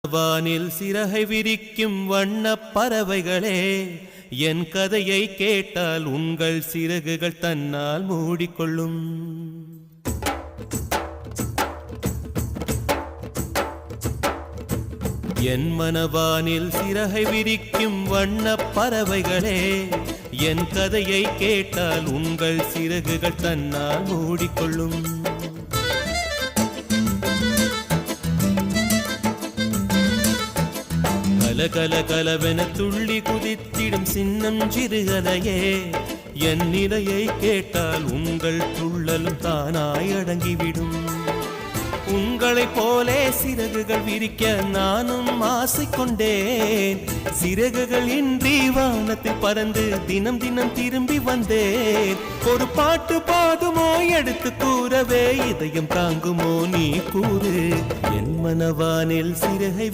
வானில் சிறகை விரிக்கும் வண்ணப் பறவைகளே, என் கதையை கேட்டால் உங்கள் சிறகுகள் தன்னால் மூடிக்கொள்ளும். என் மனவானில் சிறகை விரிக்கும் வண்ணப் பறவைகளே, என் கதையை கேட்டால் உங்கள் சிறகுகள் தன்னால் மூடிக்கொள்ளும். கல கலவென துள்ளி குதித்திடும் சின்னம் சிறுகதையே, என் நிலையை கேட்டால் உங்கள் துள்ளலும் தானாய் அடங்கிவிடும். உங்களைப் போலே சிறகுகள் விரிக்க நானும் ஆசை கொண்டேன். சிறகுகள் இன்றி வானத்தில் பறந்து தினம் தினம் திரும்பி வந்தேன். ஒரு பாட்டு போதுமோ எடுத்து கூறவே, இதயம் தாங்குமோ நீ கூறு. என் மனவானில் சிறகை